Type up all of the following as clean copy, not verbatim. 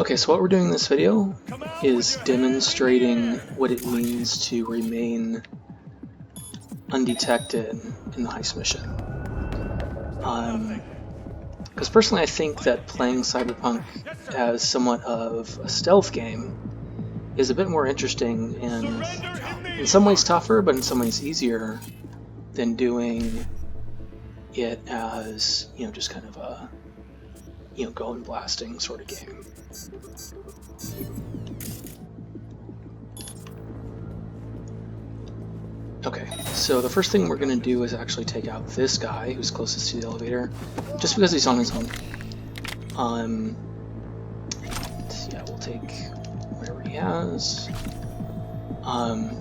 Okay, so what we're doing in this video is demonstrating what it means to remain undetected in the heist mission. Because personally I think that playing Cyberpunk as somewhat of a stealth game is a bit more interesting and in some ways tougher, but in some ways easier than doing it as, just kind of a, going blasting sort of game. Okay, so the first thing we're going to do is actually take out this guy who's closest to the elevator, just because he's on his own. Yeah, we'll take whatever he has.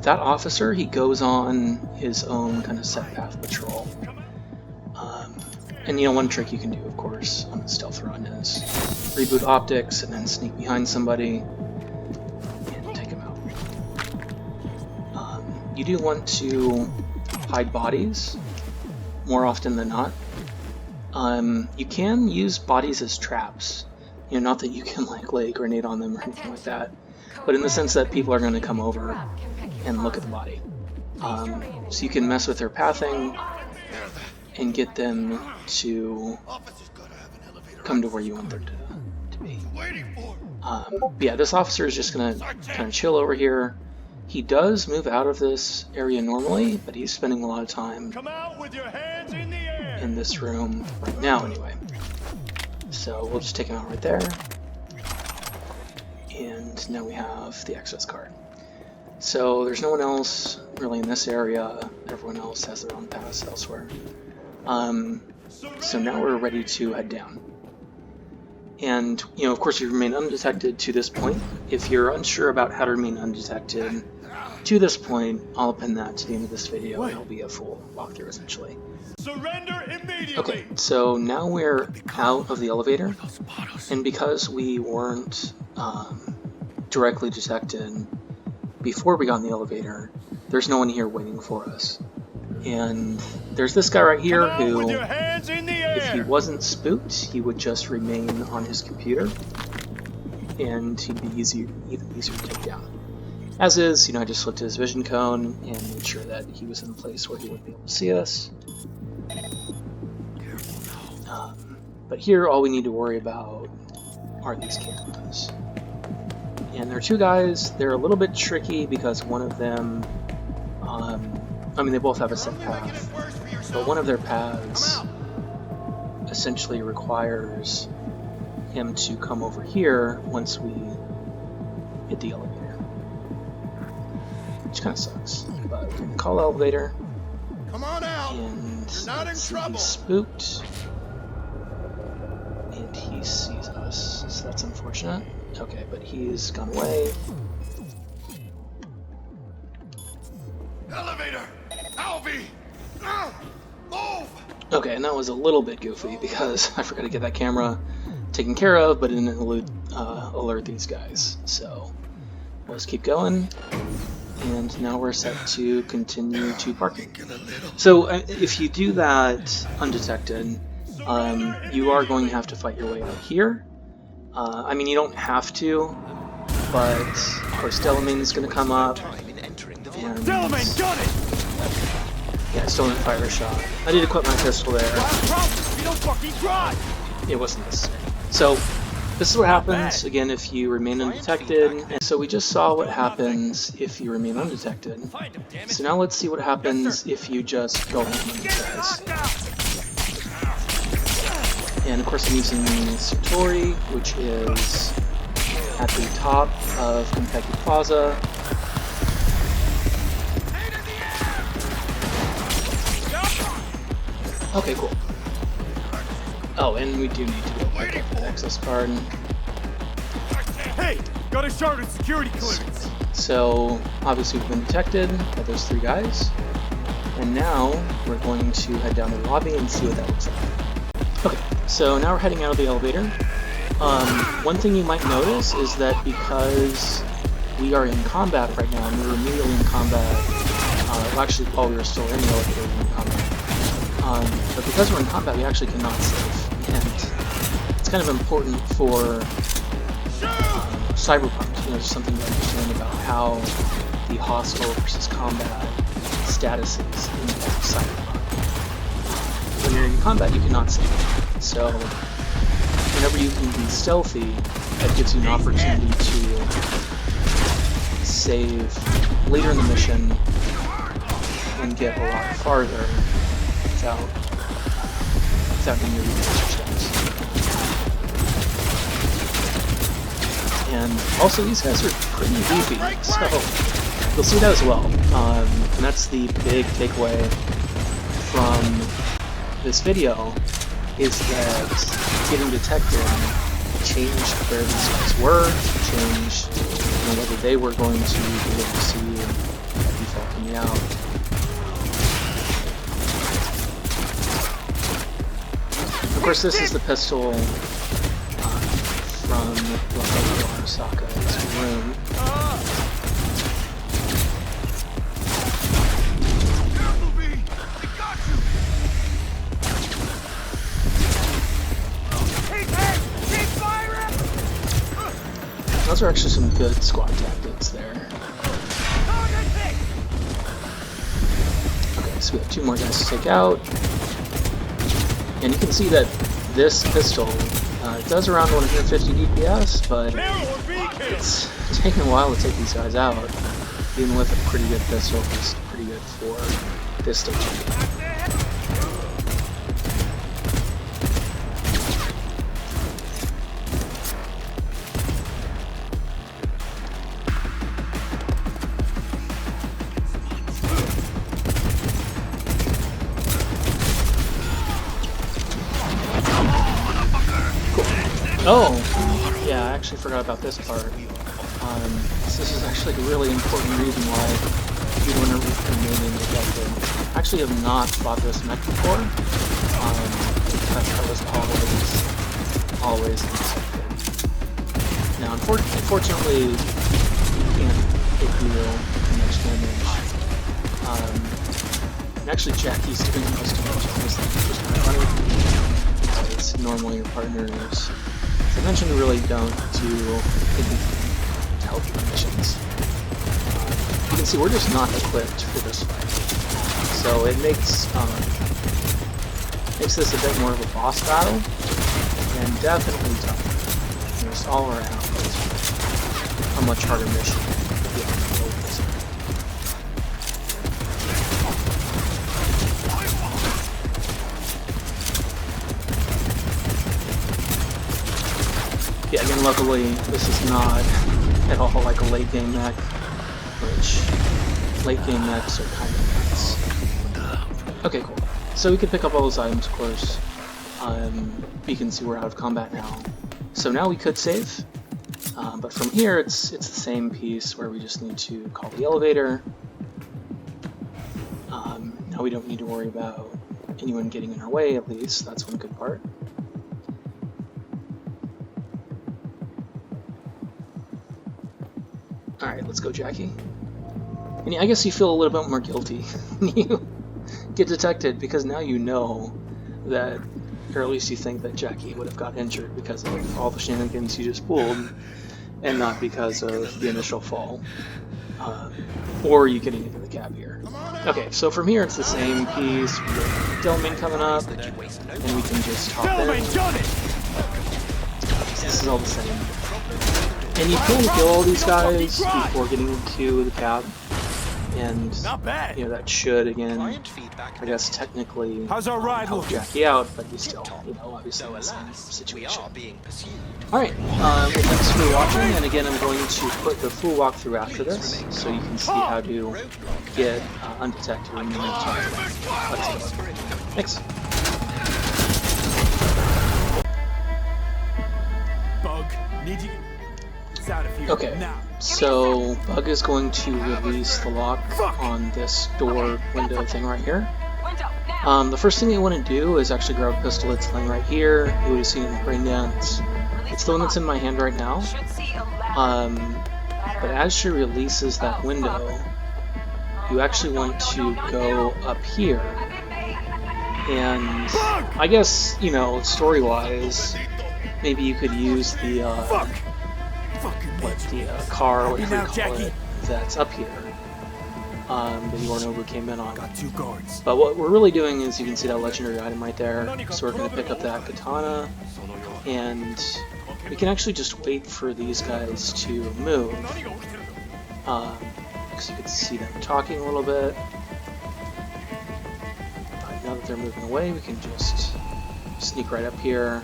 That officer, he goes on his own kind of set path patrol. And one trick you can do, of course, on the stealth run is reboot optics and then sneak behind somebody and take him out. You do want to hide bodies more often than not. You can use bodies as traps. Not that you can lay a grenade on them or anything like that, but in the sense that people are going to come over and look at the body. So you can mess with their pathing and get them to come to where you want them to be. But yeah, this officer is just going to kind of chill over here. He does move out of this area normally, but he's spending a lot of time in this room right now anyway. So we'll just take him out right there. And now we have the access card. So there's no one else really in this area. Everyone else has their own paths elsewhere. So now we're ready to head down. And, of course, you remain undetected to this point. If you're unsure about how to remain undetected to this point, I'll append that to the end of this video, and it'll be a full walkthrough, essentially. Surrender immediately! Okay, so now we're out of the elevator, and because we weren't directly detected before we got in the elevator, there's no one here waiting for us. And there's this guy right here who, if he wasn't spooked, he would just remain on his computer, and he'd be even easier to take down. As is, I just looked at his vision cone and made sure that he was in a place where he wouldn't be able to see us. But here, all we need to worry about are these cameras. And there are two guys. They're a little bit tricky because one of them, they both have a set path, but one of their paths essentially requires him to come over here once we hit the elevator, which kind of sucks. But we can call the elevator, Come on out. And You're not in trouble. he's spooked, and he sees us, so that's unfortunate. Okay, but he's gone away. Elevator! Alvy! Move! Okay, and that was a little bit goofy because I forgot to get that camera taken care of, but it didn't alert these guys. So we'll just keep going, and now we're set to continue to parking. So if you do that undetected, you are going to have to fight your way out here. You don't have to, but of course Delamain's going to come up. And Delamain, got it! yeah, still didn't fire a shot. I did equip my pistol there. You don't fucking try! It wasn't necessary. So this is what happens again if you remain undetected. And so we just saw what happens if you remain undetected. So now let's see what happens if you just go home on these guys. And of course I'm using Satori, which is at the top of Kentucky Plaza. Okay, cool. Oh, and we do need to go pick up that access card. Hey! Got a chartered security clearance! So, obviously we've been detected by those three guys. And now, we're going to head down the lobby and see what that looks like. Okay, so now we're heading out of the elevator. One thing you might notice is that because we are in combat right now, and we were immediately in combat, actually while we were still in the elevator, we were in combat. But because we're in combat, we actually cannot save, and it's kind of important for Cyberpunk, you know, just something to understand about how the hostile versus combat statuses in Cyberpunk. When you're in combat, you cannot save. So, whenever you can be stealthy, that gives you an opportunity to save later in the mission and get a lot farther without any of your steps. And also, these guys are pretty beefy, so you'll see that as well. And that's the big takeaway from this video, is that getting detected changed where these guys were, changed whether they were going to be able to see default coming out. Of course, this is the pistol from Osaka's room. Those are actually some good squad tactics there. Okay, so we have 2 more guys to take out. And you can see that this pistol does around 150 DPS, but it's taking a while to take these guys out. Even with a pretty good pistol, it's pretty good for this stage. Oh, yeah, I actually forgot about this part. This is actually a really important reason why you want to remain detected. I actually have not fought this mech before, because I was always detected. Now, unfortunately, you can't take real much damage. And actually, Jackie's doing the most damage on this thing, which is kind of funny, because normally your partners, as I mentioned, we really don't do anything to help your missions. You can see we're just not equipped for this fight, so it makes this a bit more of a boss battle, and definitely tougher. Just all around, it's a much harder mission. Yeah, again, luckily, this is not at all like a late game mech, which late game mechs are kind of nuts. Okay, cool. So we can pick up all those items, of course. You can see we're out of combat now. So now we could save, but from here it's the same piece where we just need to call the elevator. Now we don't need to worry about anyone getting in our way, at least. That's one good part. Alright, let's go, Jackie. And yeah, I guess you feel a little bit more guilty when you get detected, because now you know that, or at least you think that Jackie would have got injured because of all the shenanigans you just pulled, and not because of the initial fall. Or you getting into the cab here. Okay, so from here it's the same piece. We have Delman coming up, and we can just hop in. This is all the same. And you can kill all these guys before getting into the cab, and you know that should, again, I guess technically help Jackie out, but you still, you know, obviously in the same situation. Alright, well, thanks for watching, and again I'm going to put the full walkthrough after this, so you can see how to get undetected when you're in time. Let's go. Thanks. Bug, need you. Okay, so Bug is going to release the lock on this door window thing right here. The first thing you want to do is actually grab a pistol that's laying right here. You would have seen it in the brain dance. It's the one that's in my hand right now. But as she releases that window, you actually want to go up here. And I guess, you know, story-wise, maybe you could use the car, whatever you now, call Jackie. it, that's up here. That Yorinobu came in on. Got 2 guards. But what we're really doing is, you can see that legendary item right there, so we're going to pick up that katana, and we can actually just wait for these guys to move, because you can see them talking a little bit. Now that they're moving away, we can just sneak right up here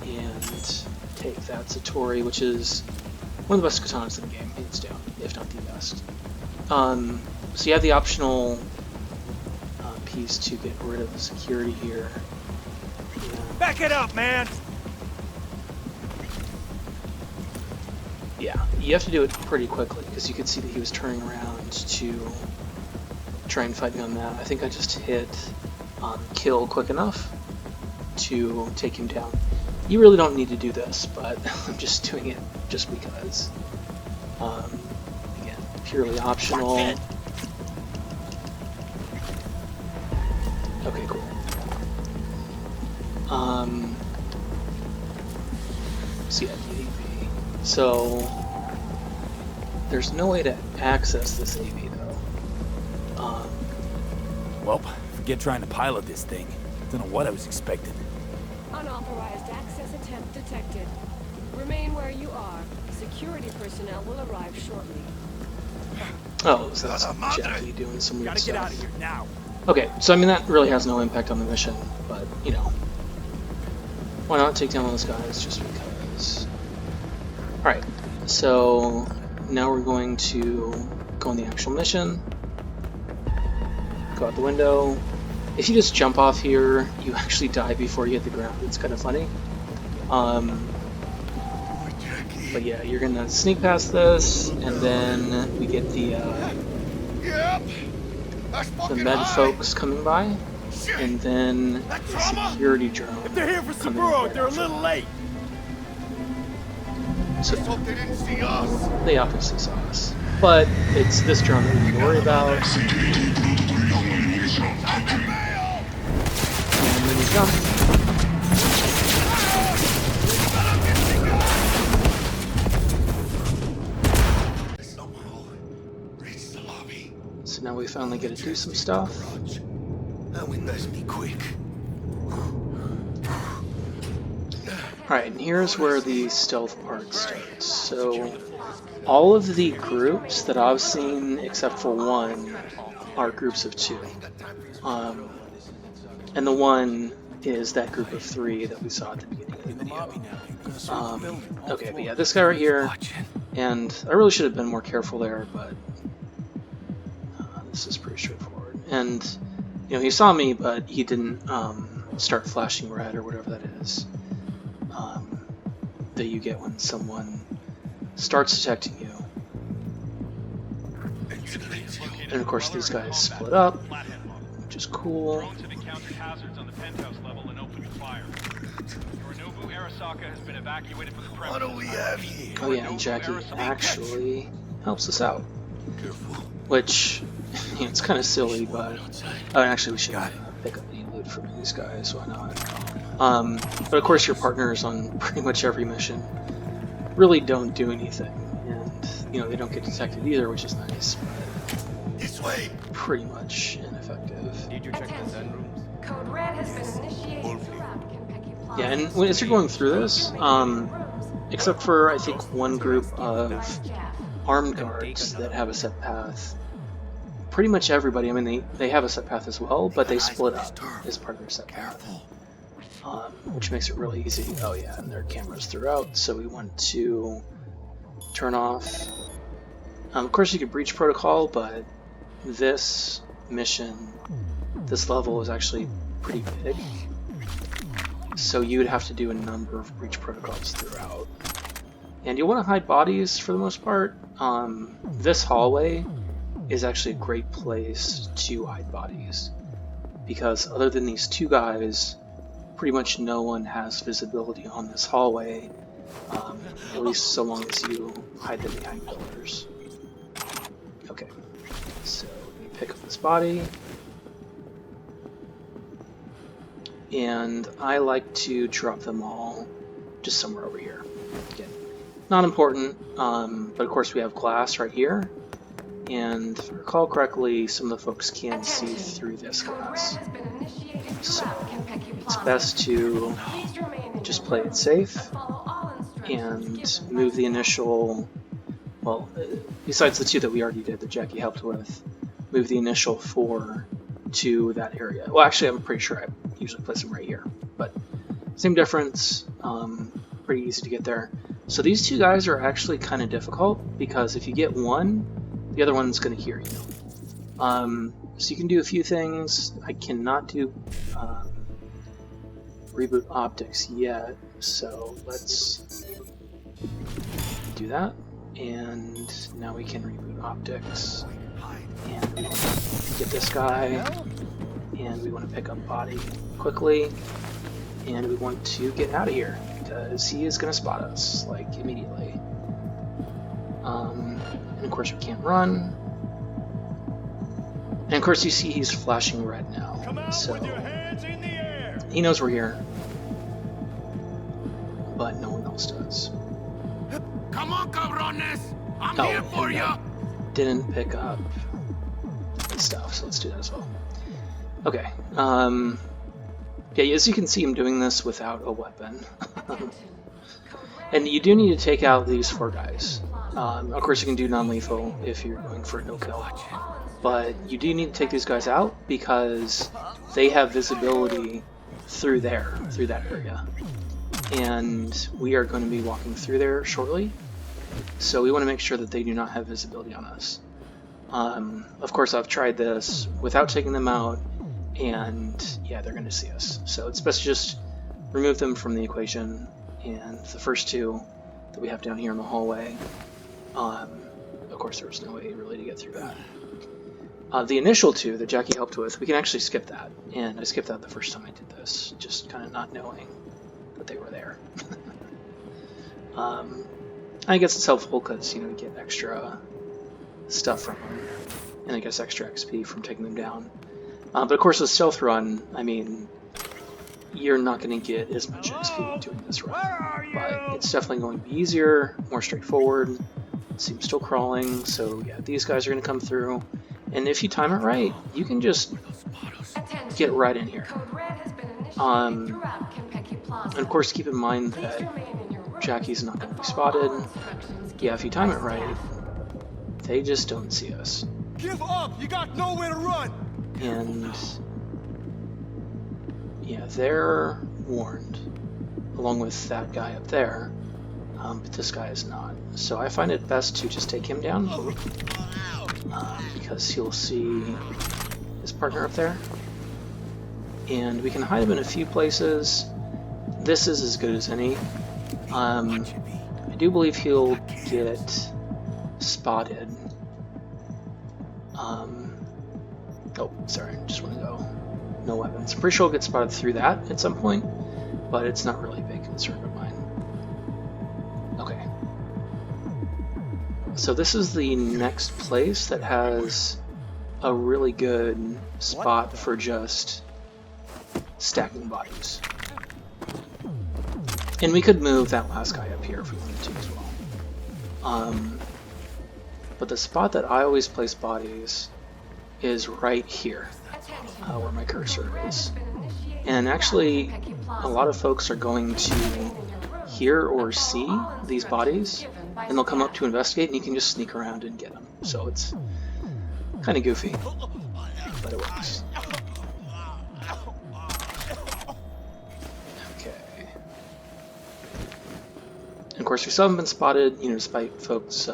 and take that Satori, which is one of the best katanas in the game, hands down, if not the best. So you have the optional piece to get rid of the security here. And Back it up, man! yeah, you have to do it pretty quickly, because you could see that he was turning around to try and fight me on that. I think I just hit kill quick enough to take him down. You really don't need to do this, but I'm just doing it just because. Again, purely optional. Okay, cool. So yeah, AV. So there's no way to access this AV though. Well, forget trying to pilot this thing. Don't know what I was expecting. Unauthorized access attempt detected. Remain where you are. Security personnel will arrive shortly. Oh, so that's Jackie doing some weird Gotta get out stuff. of here now. Okay, so I mean that really has no impact on the mission, but you know, why not take down those guys just because? Alright, so now we're going to go on the actual mission. Go out the window. If you just jump off here, you actually die before you hit the ground. It's kind of funny. But yeah, you're gonna sneak past this, and then we get the med folks coming by, and then the security drone. If they're here for coming Saburo, right they're a after. little late. So they obviously saw us, but it's this drone that we need to worry about. And then he's gone. So now we finally get to do some stuff. We best be quick. Alright, and here's where the stealth part starts. So, all of the groups that I've seen, except for one, are groups of 2. And the one is that group of 3 that we saw at the beginning of the video. Okay, but yeah, this guy right here, and I really should have been more careful there, but this is pretty straightforward. And, you know, he saw me, but he didn't start flashing red or whatever that is. That you get when someone starts detecting you. And of course these guys split up, which is cool. What do we have here? Oh yeah, and Jackie actually helps us out. Which, you know, it's kind of silly, but... Oh, and actually we should pick up the loot from these guys, why not? But of course your partners on pretty much every mission really don't do anything, and you know they don't get detected either, which is nice, but This way. pretty much ineffective. Did you check the zen rooms? Code red has been initiated throughout Kentucky Plaza. Yeah, and as you're going through this, except for I think one group of armed guards that have a set path, pretty much everybody, I mean they have a set path as well, but they split up as part of their set path. Which makes it really easy. Oh yeah, and there are cameras throughout, so we want to turn off. Of course you could breach protocol, but this mission, this level is actually pretty big. So you would have to do a number of breach protocols throughout. And you'll want to hide bodies for the most part. This hallway is actually a great place to hide bodies. Because other than these 2 guys, pretty much no one has visibility on this hallway, at least so long as you hide them behind pillars. Okay, so we pick up this body, and I like to drop them all just somewhere over here. Again, Not important, but of course we have glass right here, and if I recall correctly, some of the folks can see through this glass. So it's best to just play it safe and move the initial, well, besides the two that we already did that Jackie helped with, move the initial 4 to that area. Well, actually, I'm pretty sure I usually place them right here, but same difference, pretty easy to get there. So these two guys are actually kind of difficult, because if you get one, the other one's going to hear you. So you can do a few things. I cannot do reboot optics yet, so let's do that. And now we can reboot optics. And we want to get this guy, and we want to pick up body quickly, and we want to get out of here because he is going to spot us like immediately. And of course we can't run. And of course you see he's flashing red now, so he knows we're here, but no one else does. Come on, cabrones! I'm here for you! Didn't pick up stuff, so let's do that as well. Okay, yeah, as you can see, I'm doing this without a weapon. And you do need to take out these 4 guys. Of course you can do non-lethal if you're going for a no-kill, but you do need to take these guys out because they have visibility through there, through that area. And we are going to be walking through there shortly, so we want to make sure that they do not have visibility on us. Of course I've tried this without taking them out, and yeah, they're going to see us. So it's best to just remove them from the equation, and the first 2 that we have down here in the hallway, of course there was no way really to get through that. The initial 2 that Jackie helped with, we can actually skip that, and I skipped that the first time I did this, just kind of not knowing that they were there. I guess it's helpful because, you know, you get extra stuff from them, and I guess extra XP from taking them down. But of course with Stealth Run, I mean, you're not going to get as much XP doing this run, but it's definitely going to be easier, more straightforward. See, I'm still crawling, so yeah, these guys are going to come through, and if you time it right, you can just get right in here. And of course keep in mind that Jackie's not going to be spotted. Yeah, if you time it right, they just don't see us. Give up! You got nowhere to run! And yeah, they're warned, along with that guy up there, but this guy is not. So I find it best to just take him down, because he'll see his partner up there. And we can hide him in a few places. This is as good as any. I do believe he'll get spotted. Oh, sorry, just want to go. No weapons. I'm pretty sure he'll get spotted through that at some point, but it's not really a big concern of mine. Okay. So this is the next place that has a really good spot for just stacking bodies. And we could move that last guy up here if we wanted to as well. But the spot that I always place bodies is right here, where my cursor is. And actually, a lot of folks are going to hear or see these bodies, and they'll come up to investigate, and you can just sneak around and get them. So it's kind of goofy, but it works. Okay. And of course, we still haven't been spotted, you know, despite folks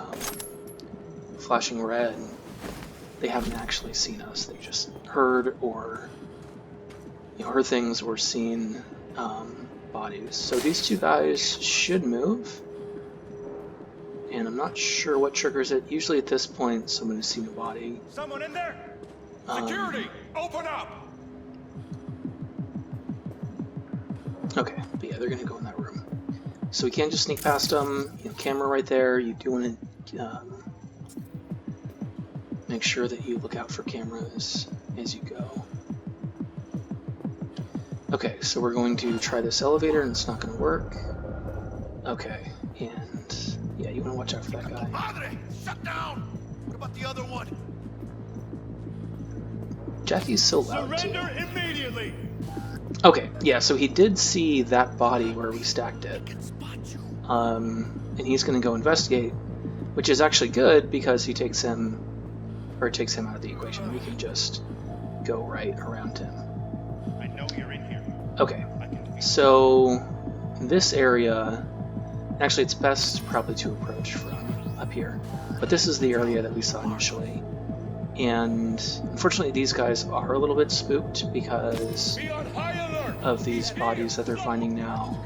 flashing red. They haven't actually seen us. They just heard or, you know, heard things or seen bodies. So these 2 guys should move. And I'm not sure what triggers it. Usually at this point, someone has seen a body. Someone in there? Security! Open up! Okay, but yeah, they're gonna go in that room. So we can't just sneak past them. You know, camera right there. You do want to make sure that you look out for cameras as you go. Okay, so we're going to try this elevator, and it's not going to work. Okay, and Yeah, you want to watch out for that guy. Padre, shut down. What about the other one? Jackie's so loud too. Surrender immediately. Okay, yeah, so he did see that body where we stacked it. And he's going to go investigate, which is actually good because he takes him out of the equation. We can just go right around him. I know you're in here. Okay, so this area, actually it's best probably to approach from up here, but this is the area that we saw initially. And unfortunately these guys are a little bit spooked because of these bodies that they're finding now.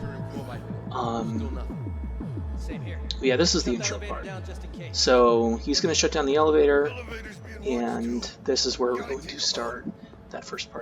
Yeah, this is the intro part. So he's going to shut down the elevator, and this is where we're going to start that first part.